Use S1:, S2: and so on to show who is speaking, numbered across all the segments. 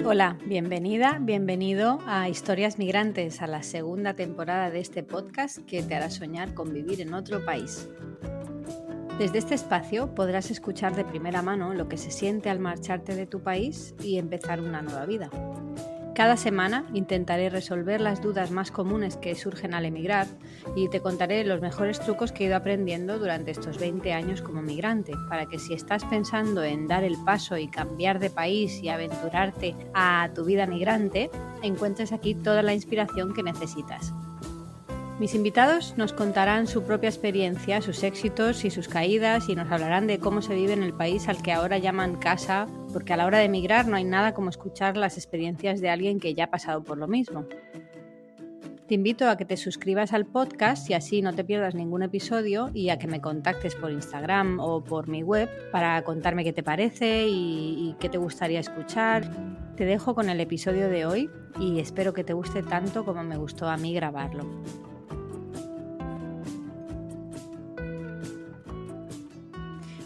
S1: Hola, bienvenida, bienvenido a Historias Migrantes, a la segunda temporada de este podcast que te hará soñar con vivir en otro país. Desde este espacio podrás escuchar de primera mano lo que se siente al marcharte de tu país y empezar una nueva vida. Cada semana intentaré resolver las dudas más comunes que surgen al emigrar y te contaré los mejores trucos que he ido aprendiendo durante estos 20 años como migrante, para que si estás pensando en dar el paso y cambiar de país y aventurarte a tu vida migrante, encuentres aquí toda la inspiración que necesitas. Mis invitados nos contarán su propia experiencia, sus éxitos y sus caídas, y nos hablarán de cómo se vive en el país al que ahora llaman casa, porque a la hora de emigrar no hay nada como escuchar las experiencias de alguien que ya ha pasado por lo mismo. Te invito a que te suscribas al podcast y así no te pierdas ningún episodio, y a que me contactes por Instagram o por mi web para contarme qué te parece y qué te gustaría escuchar. Te dejo con el episodio de hoy y espero que te guste tanto como me gustó a mí grabarlo.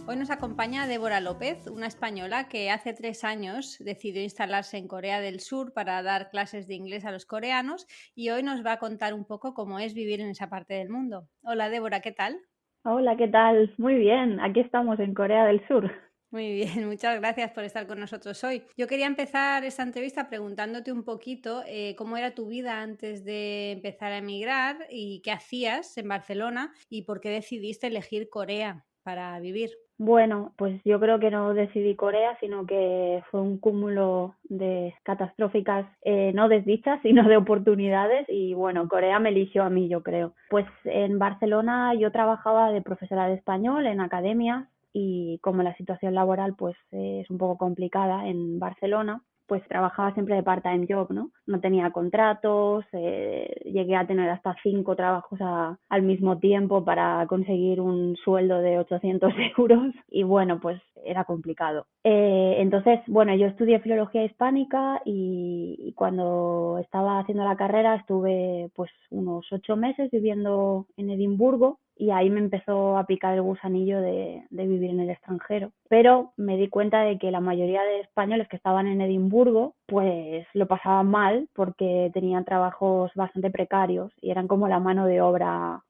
S1: Hoy nos acompaña Débora López, una española que hace 3 años decidió instalarse en Corea del Sur para dar clases de inglés a los coreanos, y hoy nos va a contar un poco cómo es vivir en esa parte del mundo. Hola Débora, ¿qué tal?
S2: Hola, ¿qué tal? Muy bien, aquí estamos en Corea del Sur.
S1: Muy bien, muchas gracias por estar con nosotros hoy. Yo quería empezar esta entrevista preguntándote un poquito cómo era tu vida antes de empezar a emigrar y qué hacías en Barcelona y por qué decidiste elegir Corea para vivir.
S2: Bueno, pues yo creo que no decidí Corea, sino que fue un cúmulo de catastróficas, no desdichas, sino de oportunidades. Y bueno, Corea me eligió a mí, yo creo. Pues en Barcelona yo trabajaba de profesora de español en academias, y como la situación laboral pues es un poco complicada en Barcelona, pues trabajaba siempre de part-time job, ¿no? No tenía contratos, llegué a tener hasta 5 trabajos al mismo tiempo para conseguir un sueldo de 800 euros, y bueno, pues era complicado. Entonces, bueno, yo estudié filología hispánica, y cuando estaba haciendo la carrera estuve pues unos 8 meses viviendo en Edimburgo, y ahí me empezó a picar el gusanillo de vivir en el extranjero. Pero me di cuenta de que la mayoría de españoles que estaban en Edimburgo pues lo pasaban mal porque tenían trabajos bastante precarios y eran como la mano de obra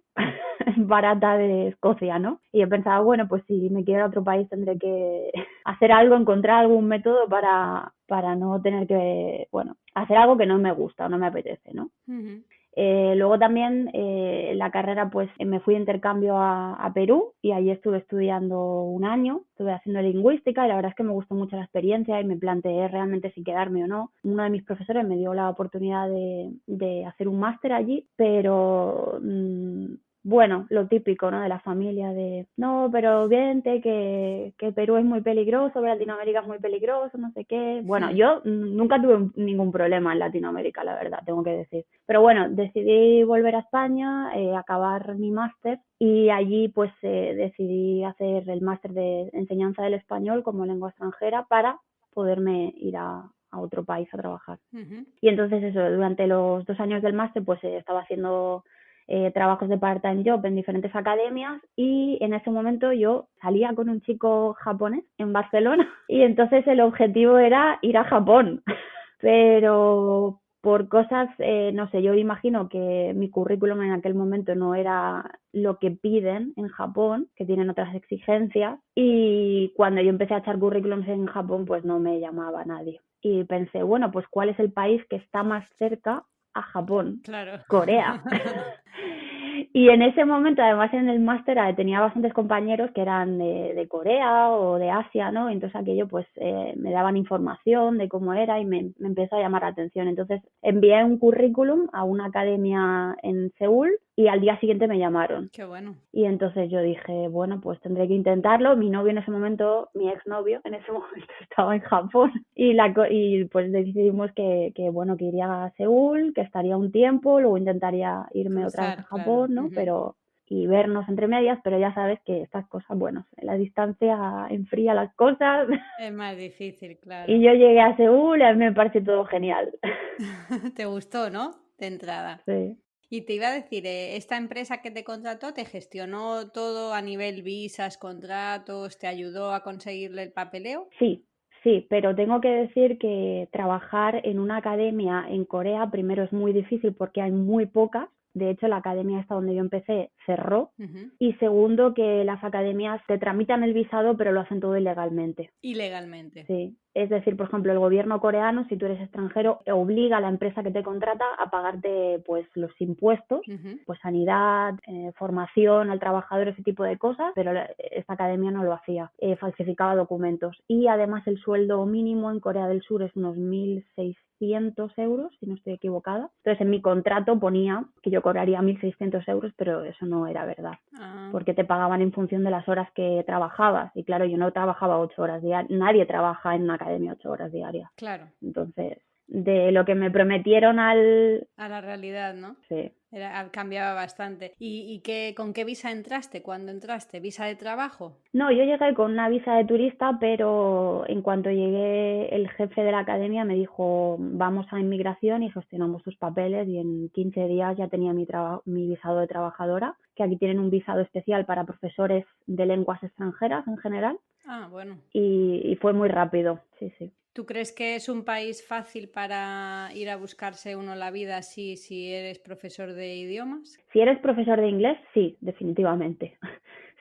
S2: barata de Escocia, ¿no? Y yo pensaba, bueno, pues si me quiero ir a otro país tendré que hacer algo, encontrar algún método para no tener que, bueno, hacer algo que no me gusta o no me apetece, ¿no?
S1: Uh-huh.
S2: Luego también en la carrera pues me fui de intercambio a Perú, y allí estuve estudiando un año, estuve haciendo lingüística, y la verdad es que me gustó mucho la experiencia y me planteé realmente si quedarme o no. Uno de mis profesores me dio la oportunidad de hacer un máster allí, pero bueno, lo típico, ¿no? De la familia de, no, pero vente, que Perú es muy peligroso, que Latinoamérica es muy peligroso, no sé qué. Bueno, yo nunca tuve ningún problema en Latinoamérica, la verdad, tengo que decir. Pero bueno, decidí volver a España, acabar mi máster, y allí pues decidí hacer el máster de enseñanza del español como lengua extranjera para poderme ir a otro país a trabajar.
S1: Uh-huh.
S2: Y entonces eso, durante los 2 años del máster pues estaba haciendo trabajos de part-time job en diferentes academias, y en ese momento yo salía con un chico japonés en Barcelona y entonces el objetivo era ir a Japón. Pero por cosas, no sé, yo imagino que mi currículum en aquel momento no era lo que piden en Japón, que tienen otras exigencias, y cuando yo empecé a echar currículums en Japón pues no me llamaba nadie. Y pensé, bueno, pues ¿cuál es el país que está más cerca a Japón?
S1: Claro.
S2: Corea. Y en ese momento, además en el máster tenía bastantes compañeros que eran de Corea o de Asia, ¿no? Entonces aquello pues me daban información de cómo era y me empezó a llamar la atención. Entonces envié un currículum a una academia en Seúl y al día siguiente me llamaron.
S1: Qué bueno.
S2: Y entonces yo dije, bueno, pues tendré que intentarlo. Mi novio en ese momento, mi exnovio en ese momento estaba en Japón, y pues decidimos bueno, que iría a Seúl, que estaría un tiempo, luego intentaría irme otra vez a
S1: Cruzar, claro.
S2: Japón, ¿no?
S1: Uh-huh.
S2: Y vernos entre medias, pero ya sabes que estas cosas, bueno, la distancia enfría las cosas.
S1: Es más difícil,
S2: Y
S1: claro.
S2: yo llegué a Seúl y a mí me pareció todo genial.
S1: Te gustó, ¿no? De entrada.
S2: Sí.
S1: Y te iba a decir, esta empresa que te contrató te gestionó todo a nivel visas, contratos, te ayudó a conseguirle el papeleo.
S2: Sí, Sí, pero tengo que decir que trabajar en una academia en Corea, primero es muy difícil porque hay muy pocas. De hecho, la academia esta donde yo empecé cerró.
S1: Ujú.
S2: Y segundo, que las academias te tramitan el visado, pero lo hacen todo ilegalmente.
S1: Ilegalmente.
S2: Sí, es decir, por ejemplo, el gobierno coreano, si tú eres extranjero, obliga a la empresa que te contrata a pagarte pues los impuestos,
S1: Ujú.
S2: pues sanidad, formación al trabajador, ese tipo de cosas, pero esta academia no lo hacía, falsificaba documentos. Y además el sueldo mínimo en Corea del Sur es unos 1.600 euros, si no estoy equivocada. Entonces en mi contrato ponía que yo cobraría 1.600 euros, pero eso no era verdad,
S1: Ah,
S2: porque te pagaban en función de las horas que trabajabas. Y claro, yo no trabajaba 8 horas diarias, nadie trabaja en una academia 8 horas diarias.
S1: claro,
S2: Entonces, de lo que me prometieron
S1: a la realidad, ¿no?
S2: Sí.
S1: Cambiaba bastante. ¿Y con qué visa entraste cuando entraste? ¿Visa de trabajo?
S2: No, yo llegué con una visa de turista, pero en cuanto llegué, el jefe de la academia me dijo, vamos a inmigración y gestionamos tus papeles, y en 15 días ya tenía mi visado de trabajadora, que aquí tienen un visado especial para profesores de lenguas extranjeras en general,
S1: Ah, bueno.
S2: y fue muy rápido, sí, sí.
S1: ¿Tú crees que es un país fácil para ir a buscarse uno la vida así si eres profesor de idiomas?
S2: Si eres profesor de inglés, sí, definitivamente.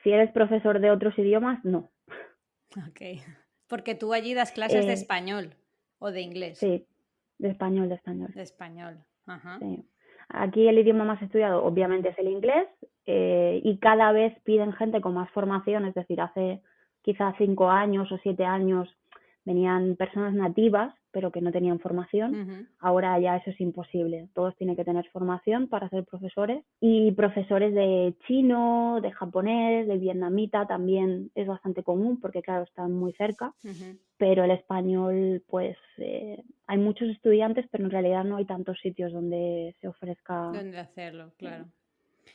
S2: Si eres profesor de otros idiomas, no.
S1: Ok. Porque tú allí das clases de
S2: Eh,
S1: español o de inglés.
S2: sí, de español, de español.
S1: De español. Ajá.
S2: Sí. Aquí el idioma más estudiado obviamente es el inglés, y cada vez piden gente con más formación, es decir, hace quizás 5 años o 7 años venían personas nativas pero que no tenían formación.
S1: Ujú.
S2: Ahora ya eso es imposible, todos tienen que tener formación para ser profesores, y profesores de chino, de japonés, de vietnamita también es bastante común porque claro, están muy cerca.
S1: Ujú.
S2: Pero el español, pues hay muchos estudiantes, pero en realidad no hay tantos sitios donde se ofrezca.
S1: ¿Dónde hacerlo?
S2: eh,
S1: Claro.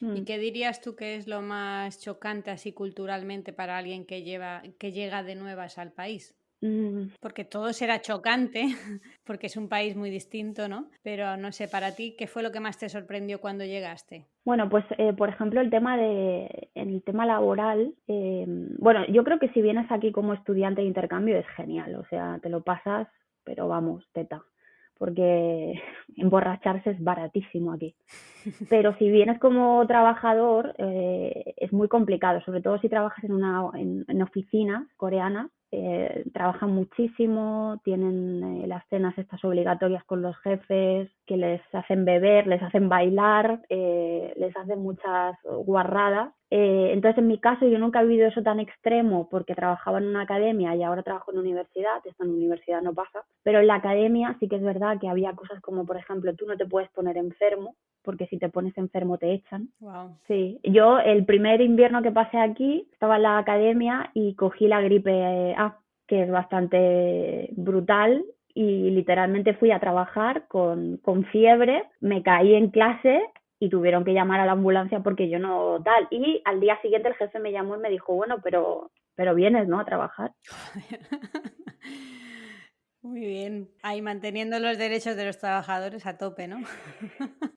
S1: ¿Y
S2: mm,
S1: qué dirías tú que es lo más chocante así culturalmente para alguien que llega de nuevas al país?
S2: mm.
S1: Porque todo será chocante, porque es un país muy distinto, ¿no? Pero no sé, para ti, ¿qué fue lo que más te sorprendió cuando llegaste?
S2: Bueno, pues por ejemplo en el tema laboral, bueno, yo creo que si vienes aquí como estudiante de intercambio es genial, o sea, te lo pasas, pero vamos, teta, porque emborracharse es baratísimo aquí. Pero si vienes como trabajador, es muy complicado, sobre todo si trabajas en oficinas coreanas. Trabajan muchísimo, tienen las cenas estas obligatorias con los jefes, que les hacen beber, les hacen bailar, les hacen muchas guarradas. Entonces, en mi caso, yo nunca he vivido eso tan extremo porque trabajaba en una academia y ahora trabajo en universidad. Esto en universidad no pasa, pero en la academia sí que es verdad que había cosas como, por ejemplo, tú no te puedes poner enfermo porque si te pones enfermo te echan.
S1: Wow.
S2: Sí, yo el primer invierno que pasé aquí estaba en la academia y cogí la gripe A, que es bastante brutal, y literalmente fui a trabajar con fiebre, me caí en clase y tuvieron que llamar a la ambulancia porque yo no tal. Y al día siguiente el jefe me llamó y me dijo, bueno, pero vienes, ¿no? A trabajar.
S1: Muy bien. Ahí manteniendo los derechos de los trabajadores a tope, ¿no?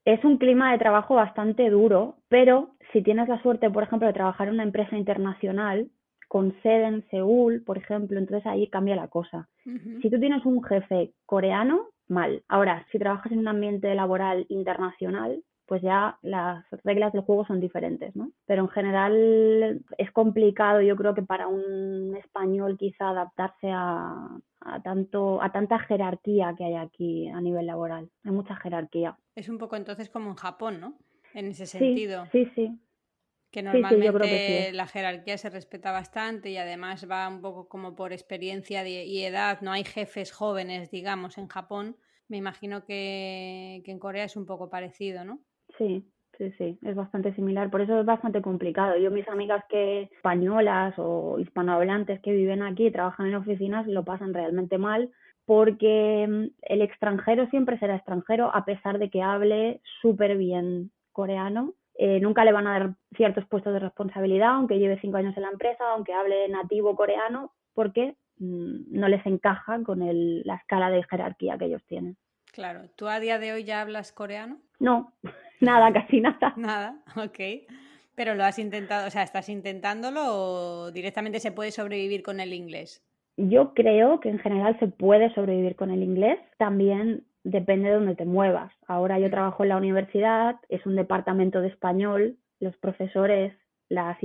S2: Es un clima de trabajo bastante duro, pero si tienes la suerte, por ejemplo, de trabajar en una empresa internacional con sede en Seúl, por ejemplo, entonces ahí cambia la cosa.
S1: Ujú.
S2: Si tú tienes un jefe coreano, mal. Ahora, si trabajas en un ambiente laboral internacional, pues ya las reglas del juego son diferentes, ¿no? Pero en general es complicado, yo creo que para un español quizá adaptarse a tanta jerarquía que hay aquí a nivel laboral. Hay mucha jerarquía.
S1: Es un poco entonces como en Japón, ¿no? En ese
S2: Sí,
S1: sentido,
S2: sí, sí.
S1: que
S2: Sí, sí, yo creo que sí es.
S1: normalmente la jerarquía se respeta bastante y además va un poco como por experiencia y edad. No hay jefes jóvenes, digamos, en Japón. Me imagino que en Corea es un poco parecido, ¿no?
S2: Sí, sí, sí, es bastante similar. Por eso es bastante complicado. Yo, mis amigas que españolas o hispanohablantes que viven aquí y trabajan en oficinas lo pasan realmente mal porque el extranjero siempre será extranjero a pesar de que hable súper bien coreano. Nunca le van a dar ciertos puestos de responsabilidad, aunque lleve 5 años en la empresa, aunque hable nativo coreano, porque no les encaja con la escala de jerarquía que ellos tienen.
S1: Claro. ¿Tú a día de hoy ya hablas coreano?
S2: No, nada, casi nada.
S1: Nada, ok. Pero lo has intentado, o sea, ¿estás intentándolo o directamente se puede sobrevivir con el inglés?
S2: Yo creo que en general se puede sobrevivir con el inglés, también depende de dónde te muevas. Ahora yo trabajo en la universidad, es un departamento de español, los profesores, las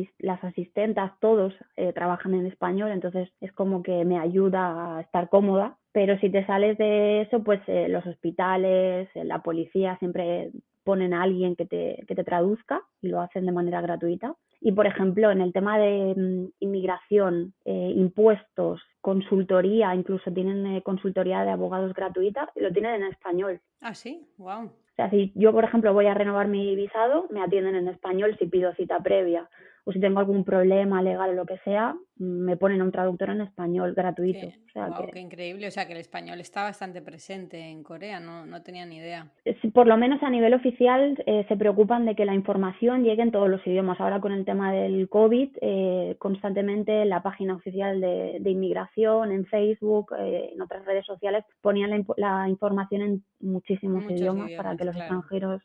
S2: asistentas, todos trabajan en español, entonces es como que me ayuda a estar cómoda. Pero si te sales de eso, pues los hospitales, la policía siempre ponen a alguien que te traduzca y lo hacen de manera gratuita. Y, por ejemplo, en el tema de inmigración, impuestos, consultoría, incluso tienen consultoría de abogados gratuita, y lo tienen en español.
S1: Ah, sí, wow.
S2: O sea, si yo, por ejemplo, voy a renovar mi visado, me atienden en español si pido cita previa. O si tengo algún problema legal o lo que sea, me ponen a un traductor en español gratuito. O sea
S1: Wow,
S2: que
S1: qué increíble. O sea, que el español está bastante presente en Corea, no tenía ni idea.
S2: por lo menos a nivel oficial se preocupan de que la información llegue en todos los idiomas. Ahora con el tema del COVID, constantemente en la página oficial de inmigración, en Facebook, en otras redes sociales, ponían la información en muchísimos
S1: Muchos
S2: idiomas para que
S1: idiomas,
S2: los
S1: claro.
S2: extranjeros...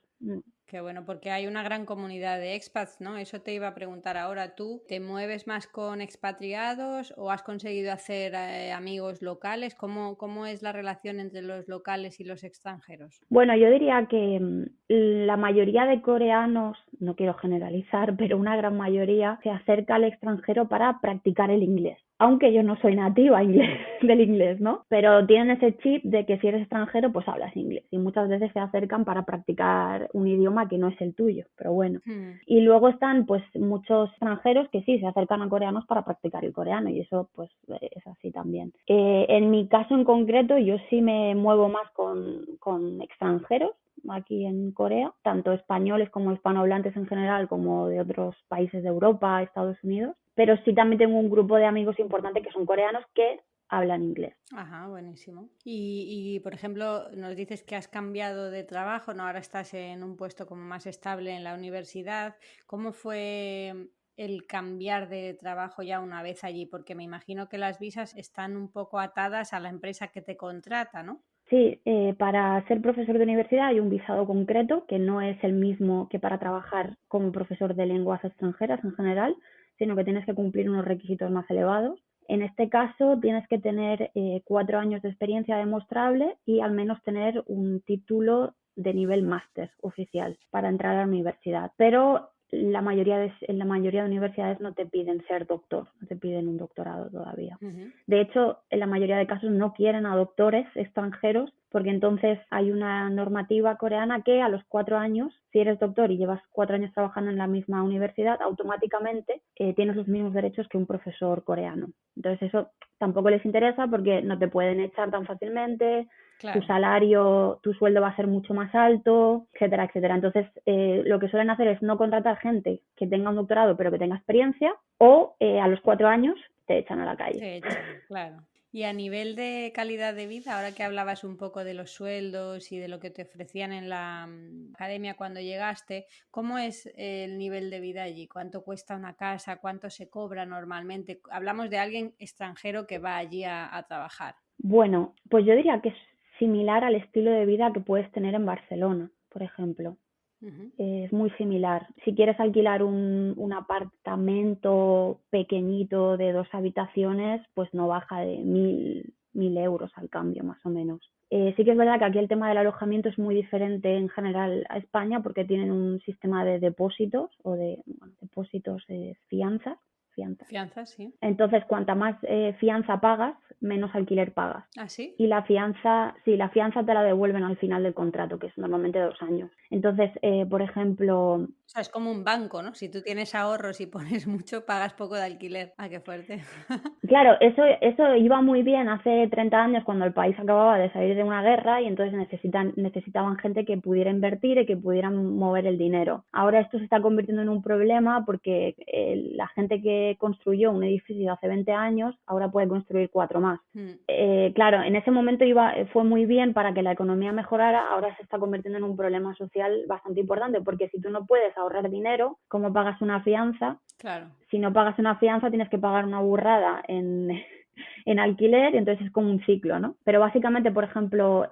S1: Qué bueno, porque hay una gran comunidad de expats, ¿no? Eso te iba a preguntar ahora. ¿Tú te mueves más con expatriados o has conseguido hacer amigos locales? ¿Cómo es la relación entre los locales y los extranjeros?
S2: Bueno, yo diría que la mayoría de coreanos, no quiero generalizar, pero una gran mayoría se acerca al extranjero para practicar el inglés. Aunque yo no soy nativa del inglés, ¿no? Pero tienen ese chip de que si eres extranjero, pues hablas inglés. Y muchas veces se acercan para practicar un idioma que no es el tuyo, pero bueno.
S1: Hmm.
S2: Y luego están pues muchos extranjeros que sí se acercan a coreanos para practicar el coreano y eso pues es así también. En mi caso en concreto yo sí me muevo más con extranjeros aquí en Corea, tanto españoles como hispanohablantes en general, como de otros países de Europa, Estados Unidos. Pero sí también tengo un grupo de amigos importante que son coreanos que hablan inglés.
S1: Ajá, buenísimo. Por ejemplo, nos dices que has cambiado de trabajo, ¿no? Ahora estás en un puesto como más estable en la universidad. ¿Cómo fue el cambiar de trabajo ya una vez allí? Porque me imagino que las visas están un poco atadas a la empresa que te contrata, ¿no?
S2: Sí, para ser profesor de universidad hay un visado concreto que no es el mismo que para trabajar como profesor de lenguas extranjeras en general, sino que tienes que cumplir unos requisitos más elevados. En este caso tienes que tener 4 años de experiencia demostrable y al menos tener un título de nivel máster oficial para entrar a la universidad. Pero en la mayoría de universidades no te piden ser doctor, no te piden un doctorado todavía.
S1: Ujú.
S2: De hecho, en la mayoría de casos no quieren a doctores extranjeros porque entonces hay una normativa coreana que a los 4 años, si eres doctor y llevas 4 años trabajando en la misma universidad, automáticamente tienes los mismos derechos que un profesor coreano. Entonces eso tampoco les interesa porque no te pueden echar tan fácilmente, tu
S1: Claro.
S2: salario, tu sueldo va a ser mucho más alto, etcétera, etcétera. Entonces, lo que suelen hacer es no contratar gente que tenga un doctorado pero que tenga experiencia o a los 4 años te echan a la calle.
S1: Te echan, claro. Y a nivel de calidad de vida, ahora que hablabas un poco de los sueldos y de lo que te ofrecían en la academia cuando llegaste, ¿cómo es el nivel de vida allí? ¿Cuánto cuesta una casa? ¿Cuánto se cobra normalmente? Hablamos de alguien extranjero que va allí a trabajar.
S2: Bueno, pues yo diría que es similar al estilo de vida que puedes tener en Barcelona, por ejemplo.
S1: Ujú.
S2: Es muy similar. Si quieres alquilar un apartamento pequeñito de 2 habitaciones, pues no baja de 1.000 euros al cambio, más o menos. Sí que es verdad que aquí el tema del alojamiento es muy diferente en general a España porque tienen un sistema de depósitos o de depósitos, fianzas.
S1: Fianzas, sí.
S2: Entonces, cuanta más fianza pagas, menos alquiler pagas.
S1: ¿Ah, sí?
S2: Y la fianza, sí, la fianza te la devuelven al final del contrato, que es normalmente 2 años. Entonces, por ejemplo,
S1: O sea, es como un banco, ¿no? Si tú tienes ahorros y pones mucho, pagas poco de alquiler. Ah, qué fuerte.
S2: claro, eso iba muy bien hace 30 años cuando el país acababa de salir de una guerra y entonces necesitaban gente que pudiera invertir y que pudieran mover el dinero. Ahora esto se está convirtiendo en un problema porque la gente que construyó un edificio hace 20 años ahora puede construir 4 más.
S1: Mm.
S2: Claro, en ese momento fue muy bien para que la economía mejorara, ahora se está convirtiendo en un problema social bastante importante porque si tú no puedes ahorrar dinero, ¿cómo pagas una fianza?
S1: Claro.
S2: Si no pagas una fianza tienes que pagar una burrada en alquiler y entonces es como un ciclo, ¿no? Pero básicamente, por ejemplo,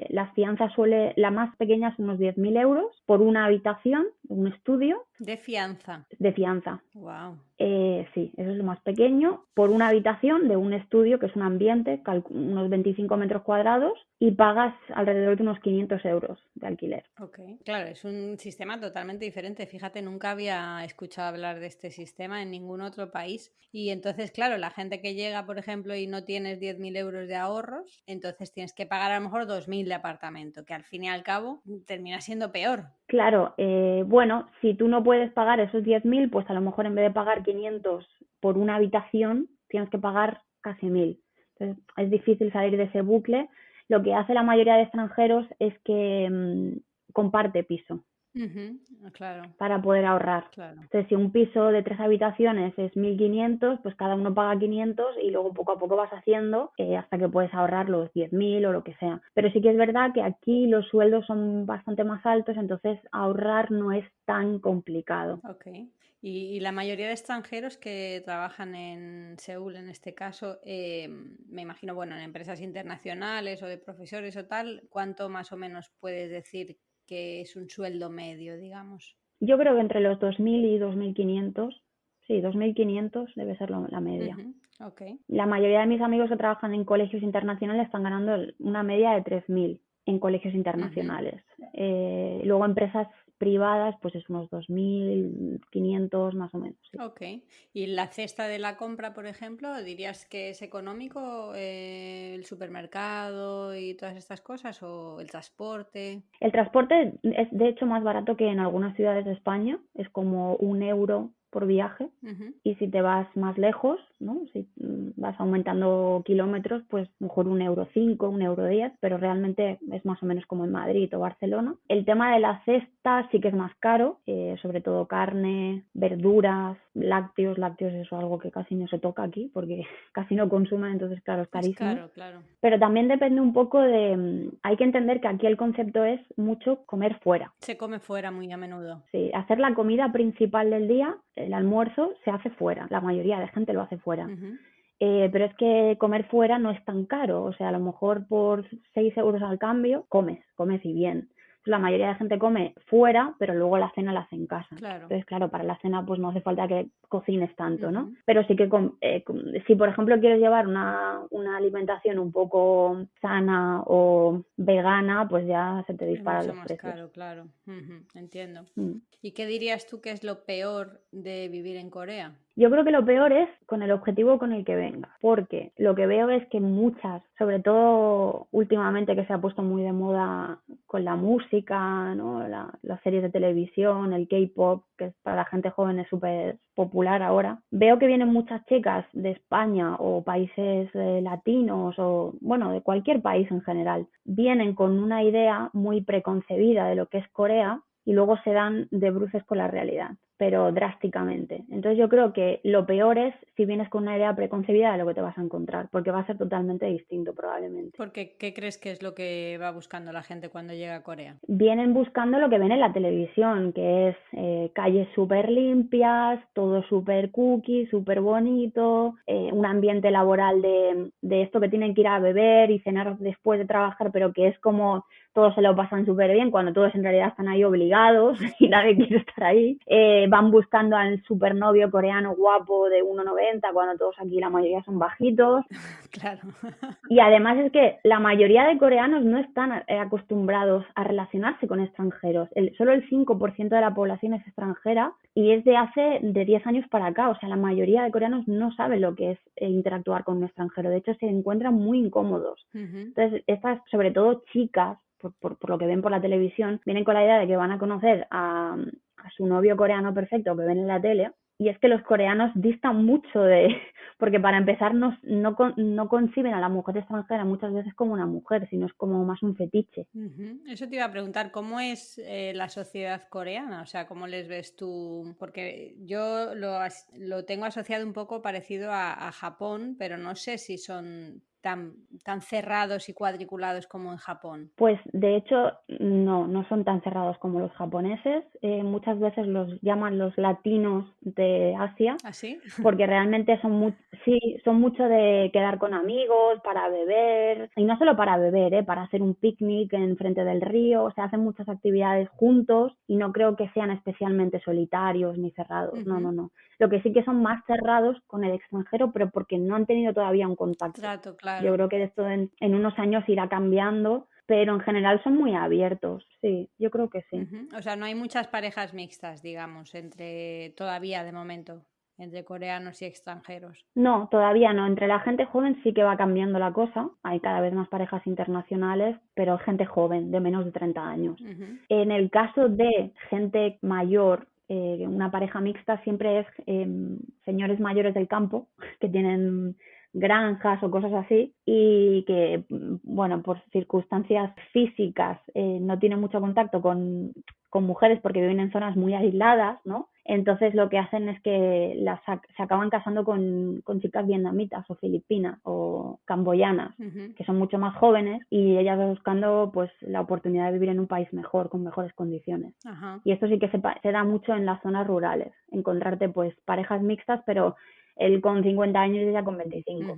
S2: la fianza la más pequeña es unos 10.000 euros por una habitación un estudio
S1: De fianza.
S2: de fianza.
S1: Wow.
S2: Sí, eso es lo más pequeño, por una habitación de un estudio que es un ambiente, unos 25 metros cuadrados, y pagas alrededor de unos 500 euros de alquiler.
S1: Ok, claro, es un sistema totalmente diferente. Fíjate, nunca había escuchado hablar de este sistema en ningún otro país. Y entonces, claro, la gente que llega, por ejemplo, y no tienes 10.000 euros de ahorros, entonces tienes que pagar a lo mejor 2.000 de apartamento, que al fin y al cabo termina siendo peor.
S2: Claro, bueno, si tú no puedes pagar esos 10.000, pues a lo mejor en vez de pagar 500 por una habitación, tienes que pagar casi 1.000. Entonces es difícil salir de ese bucle. Lo que hace la mayoría de extranjeros es que comparte piso
S1: Claro,
S2: para poder ahorrar.
S1: claro.
S2: Entonces, si un piso de 3 habitaciones es 1.500, pues cada uno paga 500 y luego poco a poco vas haciendo hasta que puedes ahorrar los 10.000 o lo que sea. Pero sí que es verdad que aquí los sueldos son bastante más altos, entonces ahorrar no es tan complicado.
S1: Ok. Y la mayoría de extranjeros que trabajan en Seúl, en este caso, me imagino, bueno, en empresas internacionales o de profesores o tal, ¿cuánto más o menos puedes decir que es un sueldo medio, digamos?
S2: Yo creo que entre los 2.000 y 2.500, sí, 2.500 debe ser la media.
S1: Ok.
S2: La mayoría de mis amigos que trabajan en colegios internacionales están ganando una media de 3.000 en colegios internacionales. Luego empresas privadas, pues es unos 2.500 más o menos. Sí.
S1: Ok. ¿Y la cesta de la compra, por ejemplo, dirías que es económico el supermercado y todas estas cosas o el transporte?
S2: El transporte es de hecho más barato que en algunas ciudades de España, es como 1 euro por viaje. Y si te vas más lejos, ¿no? Si vas aumentando kilómetros, pues mejor 1,05 €, 1,10 €, pero realmente es más o menos como en Madrid o Barcelona. El tema de la cesta sí que es más caro, sobre todo carne, verduras, lácteos. Lácteos es algo que casi no se toca aquí porque casi no consumen, entonces claro, es
S1: Es
S2: carísimo.
S1: caro, claro.
S2: Pero también depende un poco hay que entender que aquí el concepto es mucho comer fuera.
S1: Se come fuera muy a menudo.
S2: Sí, hacer la comida principal del día, el almuerzo, se hace fuera. La mayoría de gente lo hace fuera. Pero es que comer fuera no es tan caro. O sea, a lo mejor por 6 euros al cambio, comes y bien. La mayoría de gente come fuera, pero luego la cena la hace en casa.
S1: Claro.
S2: Entonces, claro, para la cena pues no hace falta que cocines tanto, ¿no? Pero sí que si, por ejemplo, quieres llevar una alimentación un poco sana o vegana, pues ya se te
S1: Es
S2: disparan
S1: mucho
S2: los
S1: más
S2: precios.
S1: caro, claro. Entiendo.
S2: Mm.
S1: ¿Y qué dirías tú que es lo peor de vivir en Corea?
S2: Yo creo que lo peor es con el objetivo con el que venga, porque lo que veo es que muchas, sobre todo últimamente que se ha puesto muy de moda con la música, ¿no? Las series de televisión, el K-pop, que para la gente joven es súper popular ahora, veo que vienen muchas chicas de España o países latinos o, bueno, de cualquier país en general, vienen con una idea muy preconcebida de lo que es Corea y luego se dan de bruces con la realidad, pero drásticamente. Entonces yo creo que lo peor es si vienes con una idea preconcebida de lo que te vas a encontrar, porque va a ser totalmente distinto probablemente.
S1: Porque, ¿qué crees que es lo que va buscando la gente cuando llega a Corea?
S2: Vienen buscando lo que ven en la televisión, que es calles súper limpias, todo súper cookie, súper bonito, un ambiente laboral de esto que tienen que ir a beber y cenar después de trabajar, pero que es como todos se lo pasan súper bien cuando todos en realidad están ahí obligados y nadie quiere estar ahí. Van buscando al supernovio coreano guapo de 1,90 cuando todos aquí la mayoría son bajitos.
S1: Claro.
S2: Y además es que la mayoría de coreanos no están acostumbrados a relacionarse con extranjeros. Solo el 5% de la población es extranjera y es de hace de 10 años para acá. O sea, la mayoría de coreanos no saben lo que es interactuar con un extranjero. De hecho, se encuentran muy incómodos. Entonces, estas, sobre todo chicas, por lo que ven por la televisión, vienen con la idea de que van a conocer a su novio coreano perfecto que ven en la tele. Y es que los coreanos distan mucho porque para empezar no conciben a la mujer extranjera muchas veces como una mujer, sino es como más un fetiche.
S1: Eso te iba a preguntar, ¿cómo es la sociedad coreana? O sea, ¿cómo les ves tú? Porque yo lo tengo asociado un poco parecido a Japón, pero no sé si son tan cerrados y cuadriculados como en Japón.
S2: Pues de hecho no son tan cerrados como los japoneses. Muchas veces los llaman los latinos de Asia.
S1: ¿Ah, sí?
S2: Porque realmente Sí, son mucho de quedar con amigos, para beber, y no solo para beber, para hacer un picnic en frente del río, se hacen muchas actividades juntos y no creo que sean especialmente solitarios ni cerrados, no, no, no. Lo que sí que son más cerrados con el extranjero, pero porque no han tenido todavía un contacto.
S1: Trato,
S2: Yo
S1: claro.
S2: creo que esto en unos años irá cambiando, pero en general son muy abiertos, sí, yo creo que sí.
S1: O sea, no hay muchas parejas mixtas, digamos, todavía de momento, entre coreanos y extranjeros.
S2: No, todavía no. Entre la gente joven sí que va cambiando la cosa. Hay cada vez más parejas internacionales, pero gente joven, de menos de 30 años. En el caso de gente mayor, una pareja mixta siempre es señores mayores del campo que tienen granjas o cosas así y que, bueno, por circunstancias físicas no tienen mucho contacto con mujeres porque viven en zonas muy aisladas, ¿no? Entonces lo que hacen es que se acaban casando con chicas vietnamitas o filipinas o camboyanas, que son mucho más jóvenes y ellas van buscando pues la oportunidad de vivir en un país mejor, con mejores condiciones. Y esto sí que se da mucho en las zonas rurales, encontrarte pues parejas mixtas, pero él con 50 años y ella con 25.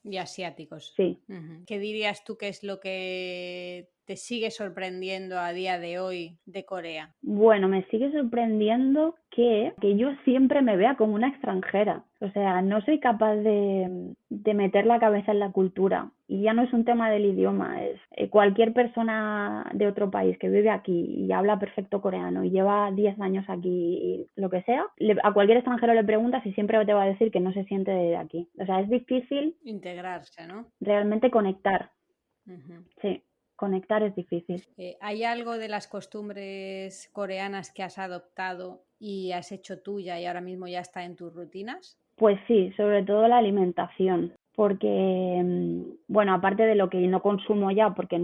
S1: Y asiáticos.
S2: Sí.
S1: ¿Qué dirías tú que es lo que te sigue sorprendiendo a día de hoy de Corea?
S2: Bueno, me sigue sorprendiendo que yo siempre me vea como una extranjera. O sea, no soy capaz de meter la cabeza en la cultura. Y ya no es un tema del idioma, es cualquier persona de otro país que vive aquí y habla perfecto coreano y lleva 10 años aquí y lo que sea, a cualquier extranjero le preguntas y siempre te va a decir que no se siente de aquí. O sea, es difícil
S1: integrarse, ¿no?
S2: Realmente conectar. Sí. Conectar es difícil.
S1: ¿Hay algo de las costumbres coreanas que has adoptado y has hecho tuya y ahora mismo ya está en tus rutinas?
S2: Pues sí, sobre todo la alimentación, porque, bueno, aparte de lo que no consumo ya, porque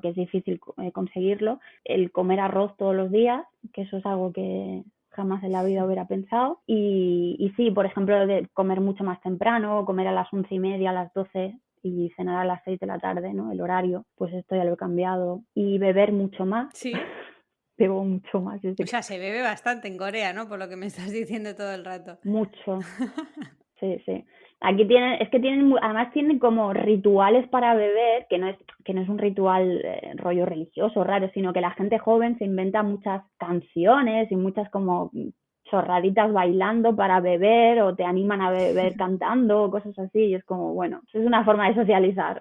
S2: es difícil conseguirlo, el comer arroz todos los días, que eso es algo que jamás en la vida hubiera pensado, y sí, por ejemplo, de comer mucho más temprano, comer a las 11:30, a las 12, y cenar a las 6 de la tarde, ¿no? El horario, pues esto ya lo he cambiado. Y beber mucho más.
S1: Sí.
S2: Bebo mucho más.
S1: O sea, se bebe bastante en Corea, ¿no? Por lo que me estás diciendo todo el rato.
S2: Mucho. Sí, sí. Aquí además tienen como rituales para beber, que no es un ritual rollo religioso raro, sino que la gente joven se inventa muchas canciones y muchas como chorraditas bailando para beber o te animan a beber cantando, cosas así, y es como, bueno, es una forma de socializar.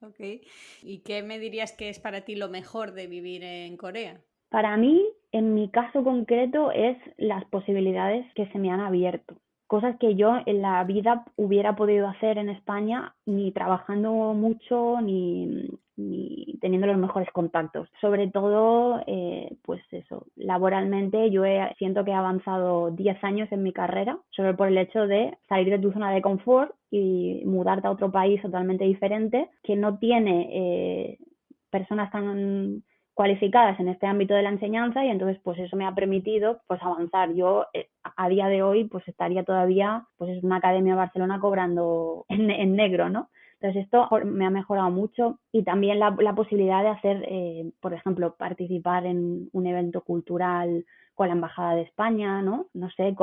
S1: Ok. ¿Y qué me dirías que es para ti lo mejor de vivir en Corea?
S2: Para mí, en mi caso concreto, es las posibilidades que se me han abierto. Cosas que yo en la vida hubiera podido hacer en España, ni trabajando mucho, ni teniendo los mejores contactos. Sobre todo, pues eso, laboralmente yo siento que he avanzado 10 años en mi carrera, solo por el hecho de salir de tu zona de confort y mudarte a otro país totalmente diferente, que no tiene personas tan cualificadas en este ámbito de la enseñanza, y entonces pues eso me ha permitido pues avanzar. Yo a día de hoy pues estaría todavía pues en una academia de Barcelona cobrando en negro, ¿no? Entonces esto me ha mejorado mucho, y también la posibilidad de hacer, por ejemplo, participar en un evento cultural con la Embajada de España, ¿no? No sé,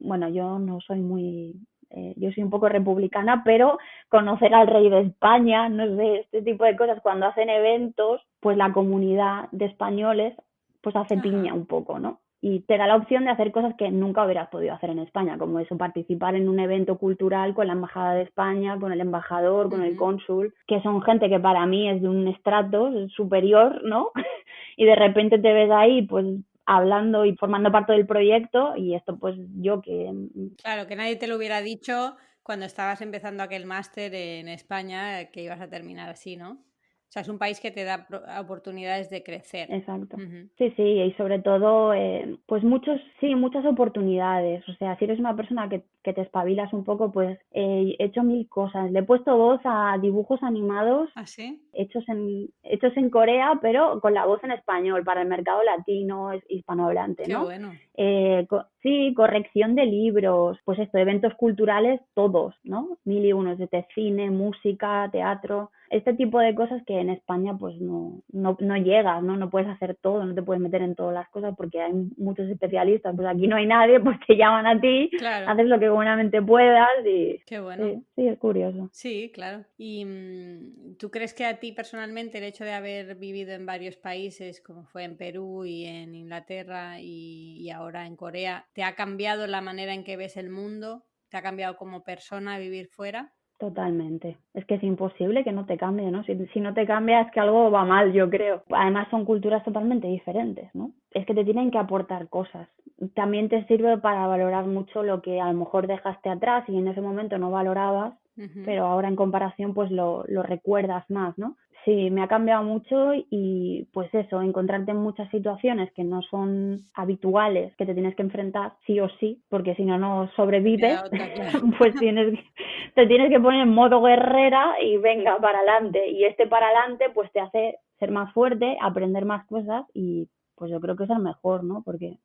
S2: bueno, yo no soy yo soy un poco republicana, pero conocer al rey de España, no sé, este tipo de cosas, cuando hacen eventos, pues la comunidad de españoles pues hace piña un poco, ¿no? Y te da la opción de hacer cosas que nunca hubieras podido hacer en España, como eso, participar en un evento cultural con la Embajada de España, con el embajador, con el cónsul, que son gente que para mí es de un estrato superior, ¿no? Y de repente te ves ahí, pues hablando y formando parte del proyecto, y esto pues yo que...
S1: Claro, que nadie te lo hubiera dicho cuando estabas empezando aquel máster en España, que ibas a terminar así, ¿no? O sea, es un país que te da oportunidades de crecer.
S2: Exacto. Sí, sí, y sobre todo, pues muchas oportunidades. O sea, si eres una persona que te espabilas un poco, pues he hecho 1000 cosas. Le he puesto voz a dibujos animados.
S1: ¿Ah, sí?
S2: hechos en Corea, pero con la voz en español, para el mercado latino, hispanohablante, ¿no?
S1: Qué bueno.
S2: Sí, corrección de libros, pues esto, eventos culturales, todos, ¿no? 1000 y unos, desde cine, música, teatro. Este tipo de cosas que en España pues no llegas, ¿no? No puedes hacer todo, no te puedes meter en todas las cosas porque hay muchos especialistas, pues aquí no hay nadie, pues te llaman a ti,
S1: Claro,
S2: haces lo que buenamente puedas y
S1: qué bueno.
S2: sí, es curioso.
S1: Sí, claro. ¿Y tú crees que a ti personalmente el hecho de haber vivido en varios países, como fue en Perú y en Inglaterra y ahora en Corea, te ha cambiado la manera en que ves el mundo? ¿Te ha cambiado como persona vivir fuera?
S2: Totalmente. Es que es imposible que no te cambie, ¿no? Si no te cambia es que algo va mal, yo creo. Además son culturas totalmente diferentes, ¿no? Es que te tienen que aportar cosas. También te sirve para valorar mucho lo que a lo mejor dejaste atrás y en ese momento no valorabas, pero ahora en comparación pues lo recuerdas más, ¿no? Sí, me ha cambiado mucho y pues eso, encontrarte en muchas situaciones que no son habituales, que te tienes que enfrentar sí o sí, porque si no, no
S1: Te
S2: sobrevives,
S1: queda otra, claro.
S2: pues te tienes que poner en modo guerrera y venga, para adelante. Y este para adelante pues te hace ser más fuerte, aprender más cosas y pues yo creo que es el mejor, ¿no? Porque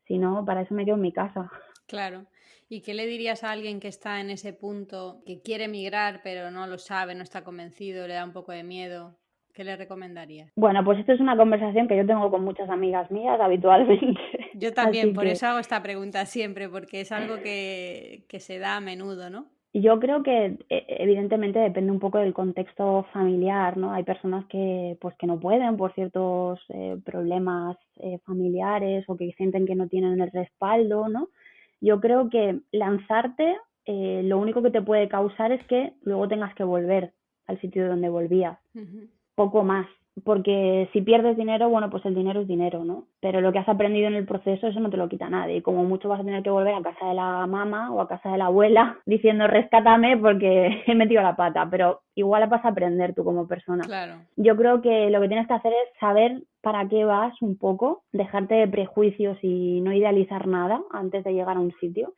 S2: si no, para eso me quedo en mi casa.
S1: Claro. ¿Y qué le dirías a alguien que está en ese punto, que quiere emigrar pero no lo sabe, no está convencido, le da un poco de miedo? ¿Qué le recomendarías?
S2: Bueno, pues esto es una conversación que yo tengo con muchas amigas mías habitualmente.
S1: Yo también,
S2: Así
S1: por
S2: que
S1: eso hago esta pregunta siempre, porque es algo que se da a menudo, ¿no?
S2: yo creo que evidentemente depende un poco del contexto familiar, ¿no? Hay personas que pues que no pueden por ciertos problemas familiares o que sienten que no tienen el respaldo, ¿no? Yo creo que lanzarte lo único que te puede causar es que luego tengas que volver al sitio de donde volvías. Poco más, porque si pierdes dinero, bueno, pues el dinero es dinero, ¿no? Pero lo que has aprendido en el proceso, eso no te lo quita nadie. Y como mucho vas a tener que volver a casa de la mamá o a casa de la abuela diciendo rescátame porque he metido la pata, pero igual vas a aprender tú como persona.
S1: Claro.
S2: Yo creo que lo que tienes que hacer es saber para qué vas un poco, dejarte de prejuicios y no idealizar nada antes de llegar a un sitio.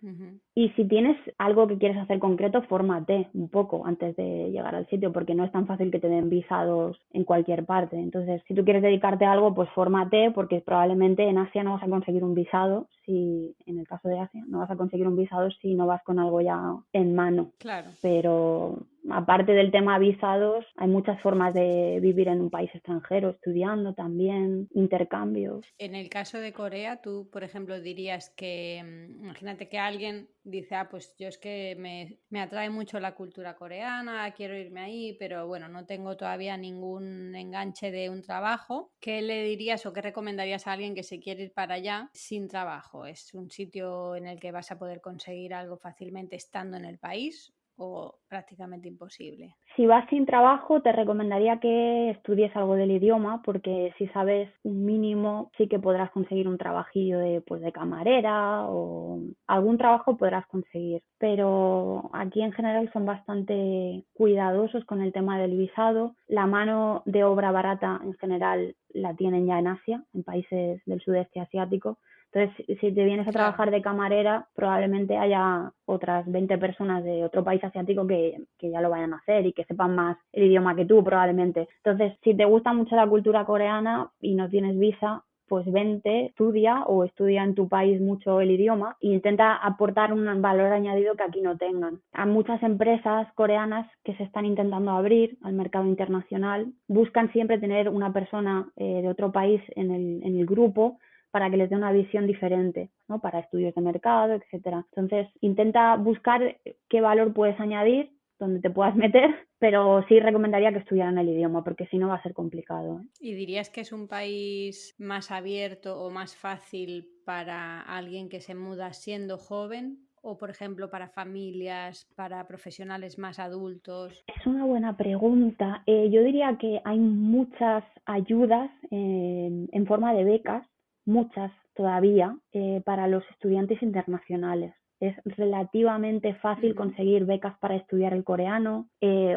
S2: Y si tienes algo que quieres hacer concreto, fórmate un poco antes de llegar al sitio, porque no es tan fácil que te den visados en cualquier parte. Entonces, si tú quieres dedicarte a algo, pues fórmate, porque probablemente en Asia no vas a conseguir un visado, si en el caso de Asia, no vas a conseguir un visado si no vas con algo ya en mano.
S1: Claro.
S2: Pero aparte del tema visados, hay muchas formas de vivir en un país extranjero, estudiando también, intercambios.
S1: En el caso de Corea, tú, por ejemplo, dirías que, imagínate que alguien dice, pues yo es que me atrae mucho la cultura coreana, quiero irme ahí, pero bueno, no tengo todavía ningún enganche de un trabajo. ¿Qué le dirías o qué recomendarías a alguien que se quiere ir para allá sin trabajo? ¿Es un sitio en el que vas a poder conseguir algo fácilmente estando en el país o prácticamente imposible?
S2: Si vas sin trabajo, te recomendaría que estudies algo del idioma, porque si sabes un mínimo, sí que podrás conseguir un trabajillo de camarera o algún trabajo podrás conseguir. Pero aquí en general son bastante cuidadosos con el tema del visado. La mano de obra barata en general la tienen ya en Asia, en países del sudeste asiático. Entonces, si te vienes a trabajar de camarera, probablemente haya otras 20 personas de otro país asiático que ya lo vayan a hacer y que sepan más el idioma que tú, probablemente. Entonces, si te gusta mucho la cultura coreana y no tienes visa, pues vente, estudia o estudia en tu país mucho el idioma e intenta aportar un valor añadido que aquí no tengan. Hay muchas empresas coreanas que se están intentando abrir al mercado internacional, buscan siempre tener una persona de otro país en el grupo para que les dé una visión diferente, ¿no? Para estudios de mercado, etcétera. Entonces, intenta buscar qué valor puedes añadir, donde te puedas meter, pero sí recomendaría que estudiaran el idioma, porque si no va a ser complicado.
S1: ¿Y dirías que es un país más abierto o más fácil para alguien que se muda siendo joven? ¿O, por ejemplo, para familias, para profesionales más adultos?
S2: Es una buena pregunta. Yo diría que hay muchas ayudas en forma de becas, muchas todavía, para los estudiantes internacionales. Es relativamente fácil conseguir becas para estudiar el coreano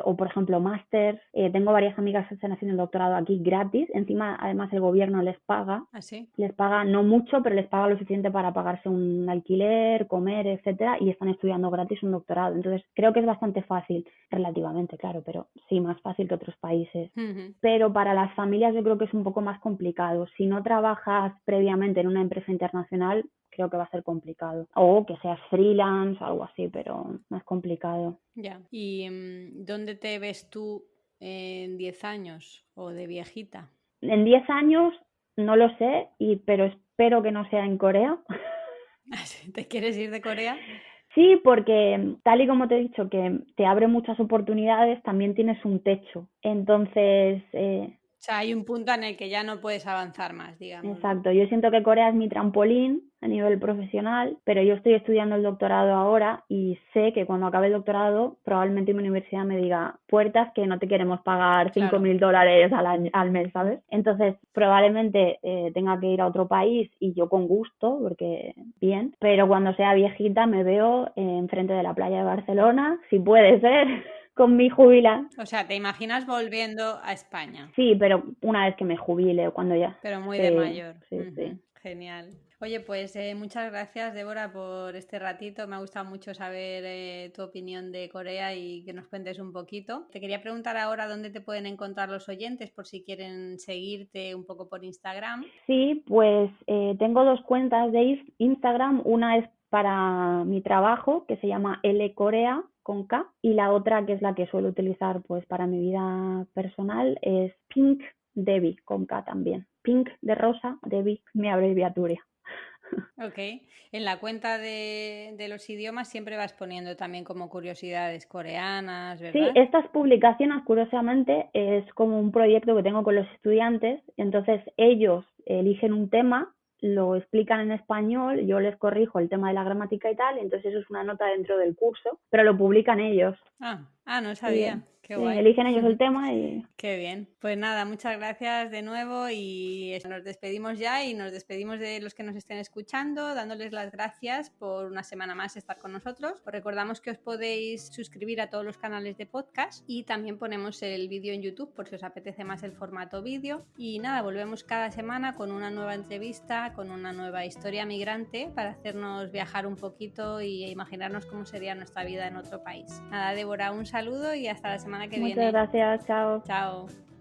S2: o, por ejemplo, máster. Tengo varias amigas que están haciendo el doctorado aquí gratis. Encima, además, el gobierno les paga.
S1: ¿Ah, sí?
S2: Les paga no mucho, pero les paga lo suficiente para pagarse un alquiler, comer, etcétera, y están estudiando gratis un doctorado. Entonces, creo que es bastante fácil, relativamente, claro, pero sí más fácil que otros países. Pero para las familias yo creo que es un poco más complicado. Si no trabajas previamente en una empresa internacional, creo que va a ser complicado. O que seas freelance, algo así, pero más complicado.
S1: Ya. ¿Y dónde te ves tú en 10 años o de viejita?
S2: En 10 años no lo sé, pero espero que no sea en Corea.
S1: ¿Te quieres ir de Corea?
S2: Sí, porque tal y como te he dicho, que te abre muchas oportunidades, también tienes un techo. Entonces,
S1: O sea, hay un punto en el que ya no puedes avanzar más, digamos, ¿no?
S2: exacto, yo siento que Corea es mi trampolín a nivel profesional, pero yo estoy estudiando el doctorado ahora y sé que cuando acabe el doctorado probablemente mi universidad me diga puertas que no te queremos pagar
S1: Claro.
S2: $5.000 al mes, ¿sabes? Entonces probablemente tenga que ir a otro país y yo con gusto, porque bien, pero cuando sea viejita me veo enfrente de la playa de Barcelona, si puede ser, con mi jubilación.
S1: O sea, ¿te imaginas volviendo a España?
S2: Sí, pero una vez que me jubile o cuando ya.
S1: Pero muy de
S2: Sí,
S1: mayor.
S2: sí, sí.
S1: Genial. Oye, pues muchas gracias, Débora, por este ratito. Me ha gustado mucho saber tu opinión de Corea y que nos cuentes un poquito. Te quería preguntar ahora dónde te pueden encontrar los oyentes por si quieren seguirte un poco por Instagram.
S2: Sí, pues tengo dos cuentas de Instagram. Una es para mi trabajo, que se llama L Corea con K, y la otra, que es la que suelo utilizar pues para mi vida personal, es Pink Debbie con K también. Pink de rosa, Debbie, mi abreviatura.
S1: Ok. En la cuenta de los idiomas siempre vas poniendo también como curiosidades coreanas,
S2: Sí,
S1: ¿verdad?
S2: estas publicaciones, curiosamente, es como un proyecto que tengo con los estudiantes. Entonces, ellos eligen un tema, lo explican en español, yo les corrijo el tema de la gramática y tal, y entonces eso es una nota dentro del curso, pero lo publican ellos.
S1: No
S2: Sí,
S1: sabía. Qué
S2: sí,
S1: guay.
S2: eligen ellos el tema y
S1: Qué bien. Pues nada, muchas gracias de nuevo y nos despedimos ya y nos despedimos de los que nos estén escuchando, dándoles las gracias por una semana más estar con nosotros. Os recordamos que os podéis suscribir a todos los canales de podcast y también ponemos el vídeo en YouTube por si os apetece más el formato vídeo. Y nada, volvemos cada semana con una nueva entrevista, con una nueva historia migrante para hacernos viajar un poquito y imaginarnos cómo sería nuestra vida en otro país. Nada, Débora, un saludo y hasta la semana que
S2: muchas
S1: viene.
S2: gracias, chao.
S1: Chao.